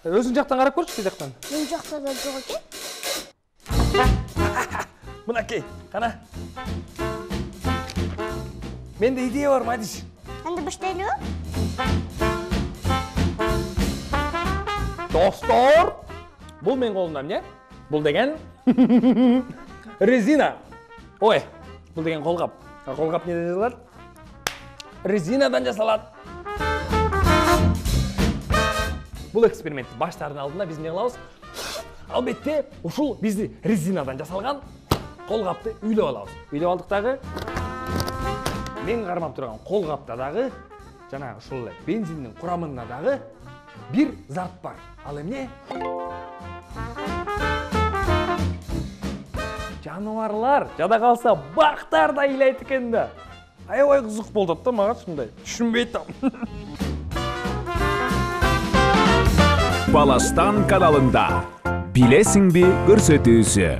Өзүң жактан карап көрчү, жактан. Мен жакта да жок экен. Мынакей, кана. Менде идея бар, Мадиш. Анда баштайлыбы? Достор, бул менин колумда эмне? Бул деген резина. Ой, бул деген колгап. Колгап неден жасалат? Резинадан жасалат. Бул экспериментти баштаардын алдында биз эмне кылабыз? Албетте, ушул бизди резинадан жасалган колгапты үйлөп алабыз. Үйлөп алдык дагы. Мен кармап турган колгапта дагы жанагы ушул эле бензиндин курамында дагы бир зат бар. Ал эмне? Жаныбарлар, жада калса бактар да ыйлайт экен да. Аябай кызык болуп атат да мага ушундай. Түшүнбөй атам. Баластан каналында билесиңби көрсөтүүсү.